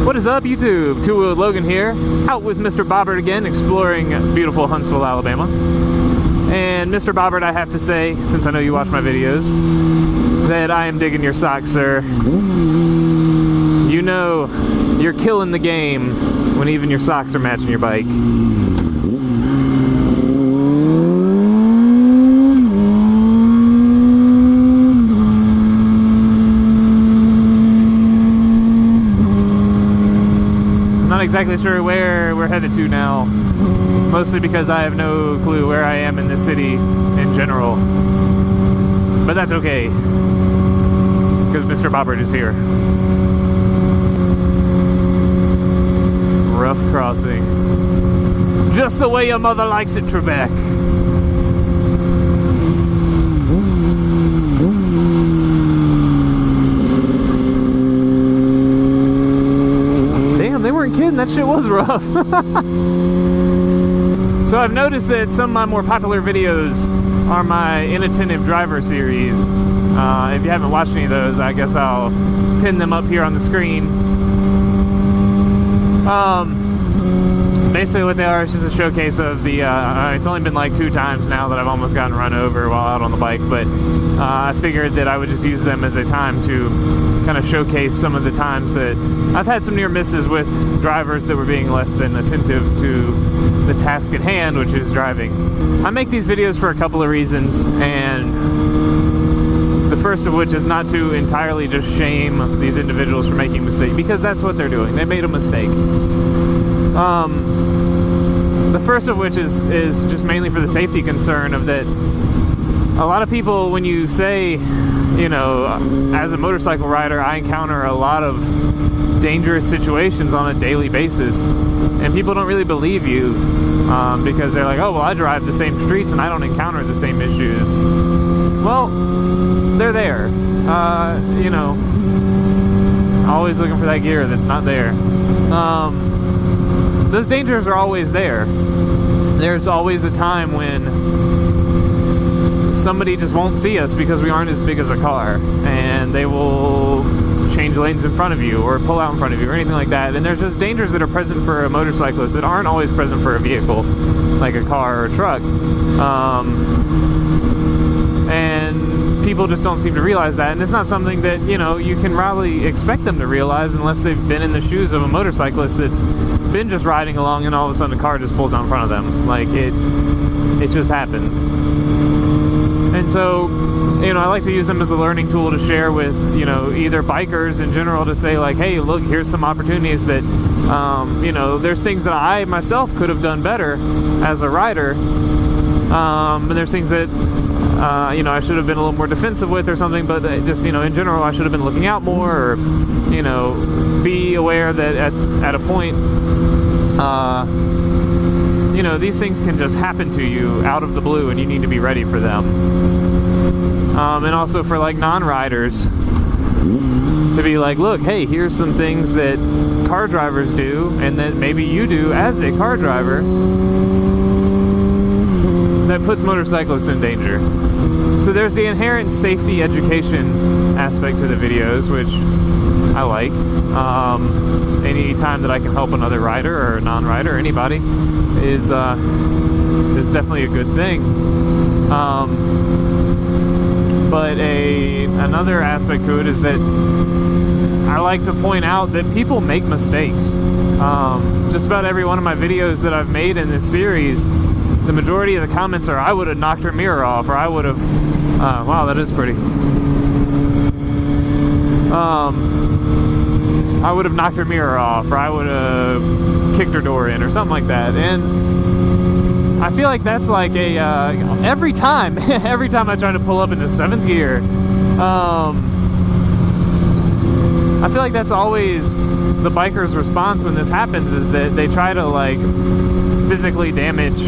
What is up, YouTube? Two Logan here, out with Mr. Bobbert again, exploring beautiful Huntsville, Alabama. And Mr. Bobbert, I have to say, since I know you watch my videos, that I am digging your socks, sir. You know, you're killing the game when even your socks are matching your bike. Not exactly sure where we're headed to now, mostly because I have no clue where I am in this city in general, but that's okay because Mr. Bobbert is here. Rough crossing, just the way your mother likes it, Trebek. They weren't kidding, that shit was rough. So I've noticed that some of my more popular videos are my Inattentive Driver series. If you haven't watched any of those, I guess I'll pin them up here on the screen. Basically what they are is just a showcase of the, it's only been like 2 times now that I've almost gotten run over while out on the bike, but I figured that I would just use them as a time to kind of showcase some of the times that I've had some near misses with drivers that were being less than attentive to the task at hand, which is driving. I make these videos for a couple of reasons, and the first of which is not to entirely just shame these individuals for making mistakes, because that's what they're doing. They made a mistake. The first of which is just mainly for the safety concern of that a lot of people, when you say, you know, as a motorcycle rider, I encounter a lot of dangerous situations on a daily basis, and people don't really believe you because they're like, oh, well, I drive the same streets and I don't encounter the same issues. Well, they're there. You know, always looking for that gear that's not there. Those dangers are always there. There's always a time when somebody just won't see us because we aren't as big as a car, and they will change lanes in front of you or pull out in front of you or anything like that. And there's just dangers that are present for a motorcyclist that aren't always present for a vehicle like a car or a truck. And people just don't seem to realize that, and it's not something that, you know, you can probably expect them to realize unless they've been in the shoes of a motorcyclist that's been just riding along and all of a sudden a car just pulls out in front of them. Like, it just happens. And so, you know, I like to use them as a learning tool to share with, you know, either bikers in general, to say like, hey, look, here's some opportunities that, you know, there's things that I myself could have done better as a rider, and there's things that you know, I should have been a little more defensive with or something, but just, you know, in general, I should have been looking out more, or, you know, be aware that at a point, you know, these things can just happen to you out of the blue, and you need to be ready for them. And also for, like, non-riders, to be like, look, hey, here's some things that car drivers do, and that maybe you do as a car driver, that puts motorcyclists in danger. So there's the inherent safety education aspect to the videos, which I like. Any time that I can help another rider or non-rider, anybody, is definitely a good thing. But another aspect to it is that I like to point out that people make mistakes. Just about every one of my videos that I've made in this series, the majority of the comments are, I would have knocked her mirror off, or I would have, wow, that is pretty. I would have knocked her mirror off, or I would have kicked her door in, or something like that. And I feel like that's like a, every time I try to pull up into 7th gear, I feel like that's always the biker's response when this happens, is that they try to, like, physically damage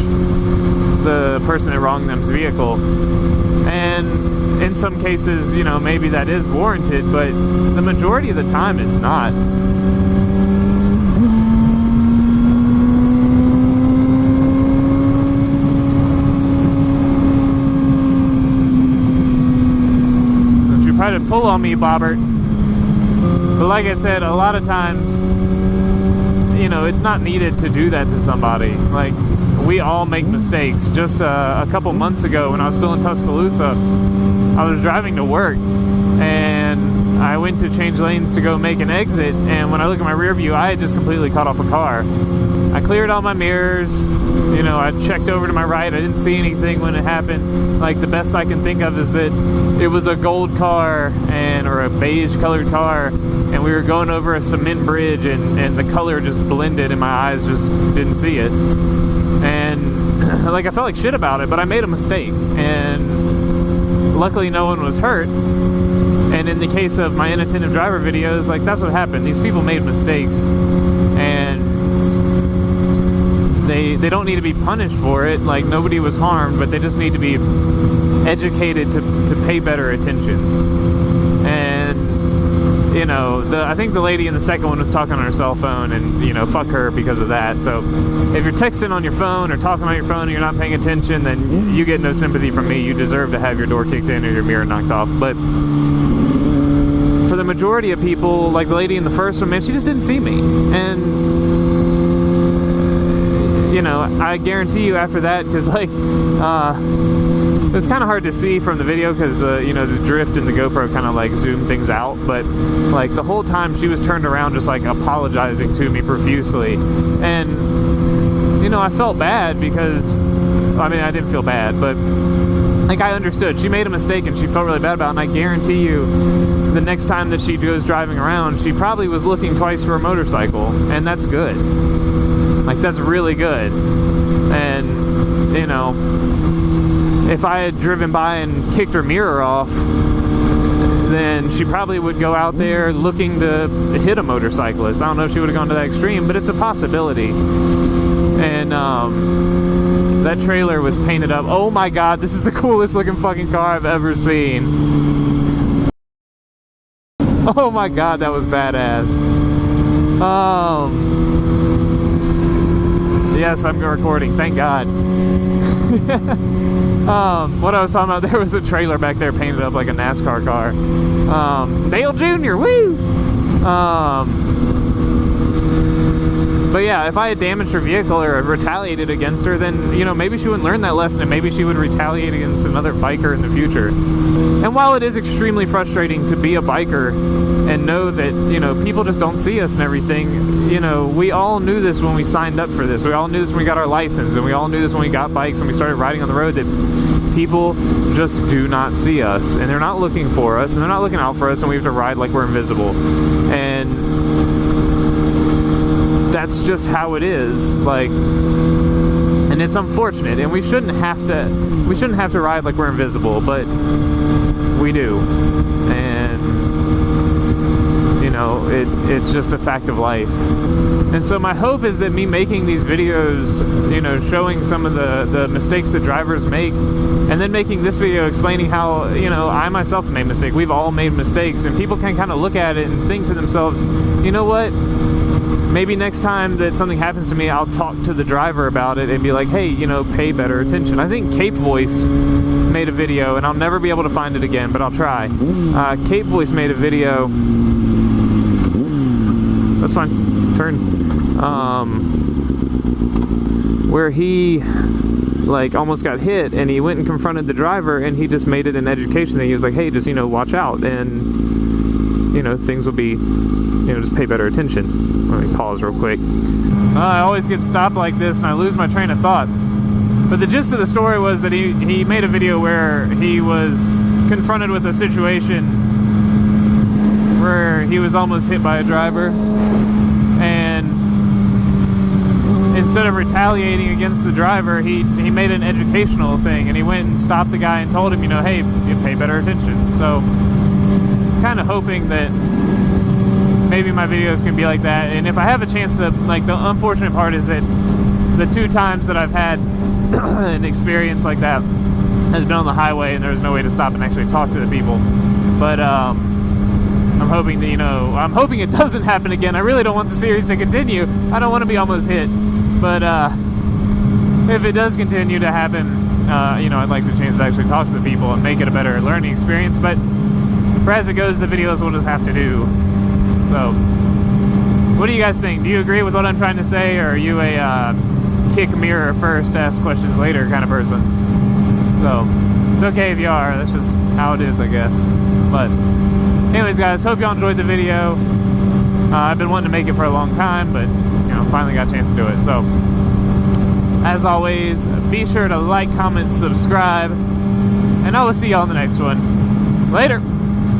the person that wronged them's vehicle. And in some cases, you know, maybe that is warranted, but the majority of the time it's not. Don't you try to pull on me, Bobbert. But like I said, a lot of times you know, it's not needed to do that to somebody. Like, we all make mistakes. Just a couple months ago when I was still in Tuscaloosa, I was driving to work and I went to change lanes to go make an exit, and when I look at my rear view, I had just completely cut off a car. I cleared all my mirrors, you know, I checked over to my right, I didn't see anything when it happened. Like, the best I can think of is that it was a gold car or a beige colored car, and we were going over a cement bridge, and the color just blended and my eyes just didn't see it. And like, I felt like shit about it, but I made a mistake, and luckily no one was hurt. And in the case of my Inattentive Driver videos, like, that's what happened. These people made mistakes, and they don't need to be punished for it. Like, nobody was harmed, but they just need to be educated to pay better attention. And, you know, I think the lady in the second one was talking on her cell phone, and, you know, fuck her because of that. So if you're texting on your phone or talking on your phone and you're not paying attention, then you get no sympathy from me. You deserve to have your door kicked in or your mirror knocked off. But for the majority of people, like the lady in the first one, man, she just didn't see me. And, you know, I guarantee you after that, because, like, it's kind of hard to see from the video because, you know, the drift in the GoPro kind of, like, zoomed things out. But, like, the whole time she was turned around just, like, apologizing to me profusely. And, you know, I felt bad because, I mean, I didn't feel bad, but, like, I understood. She made a mistake and she felt really bad about it, and I guarantee you the next time that she goes driving around, she probably was looking twice for a motorcycle, and that's good. Like, that's really good. And, you know, if I had driven by and kicked her mirror off, then she probably would go out there looking to hit a motorcyclist. I don't know if she would have gone to that extreme, but it's a possibility. And, that trailer was painted up. Oh my god, this is the coolest looking fucking car I've ever seen. Oh my god, that was badass. Yes, I'm recording, thank god. What I was talking about, there was a trailer back there painted up like a NASCAR car. Dale Jr., woo! But yeah, if I had damaged her vehicle or retaliated against her, then, you know, maybe she wouldn't learn that lesson, and maybe she would retaliate against another biker in the future. And while it is extremely frustrating to be a biker and know that, you know, people just don't see us and everything, you know, we all knew this when we signed up for this. We all knew this when we got our license, and we all knew this when we got bikes and we started riding on the road, that people just do not see us, and they're not looking for us, and they're not looking out for us, and we have to ride like we're invisible. And that's just how it is, like, and it's unfortunate, and we shouldn't have to ride like we're invisible, but we do. And, you know, it's just a fact of life. And so my hope is that me making these videos, you know, showing some of the mistakes that drivers make, and then making this video explaining how, you know, I myself made mistakes. We've all made mistakes, and people can kind of look at it and think to themselves, you know what? Maybe next time that something happens to me, I'll talk to the driver about it and be like, hey, you know, pay better attention. I think Cape Voice made a video, and I'll never be able to find it again, but I'll try. Cape Voice made a video. That's fine. Turn. Where he, like, almost got hit, and he went and confronted the driver, and he just made it an education thing. He was like, hey, just, you know, watch out, and, you know, things will be, you know, just pay better attention. Let me pause real quick. I always get stopped like this and I lose my train of thought. But the gist of the story was that he made a video where he was confronted with a situation where he was almost hit by a driver, and instead of retaliating against the driver, he made an educational thing, and he went and stopped the guy and told him, you know, hey, you pay better attention. So kind of hoping that maybe my videos can be like that. And if I have a chance to, like, the unfortunate part is that the 2 times that I've had an experience like that has been on the highway, and there was no way to stop and actually talk to the people. But I'm hoping that, you know, I'm hoping it doesn't happen again. I really don't want the series to continue. I don't want to be almost hit. But if it does continue to happen, you know, I'd like the chance to actually talk to the people and make it a better learning experience. But for as it goes, the videos we'll just have to do. So, What do you guys think? Do you agree with what I'm trying to say, or are you a kick mirror first, ask questions later kind of person? So, it's okay if you are. That's just how it is, I guess. But, anyways, guys, hope y'all enjoyed the video. I've been wanting to make it for a long time, but, you know, finally got a chance to do it. So, as always, be sure to like, comment, subscribe, and I will see y'all in the next one. Later!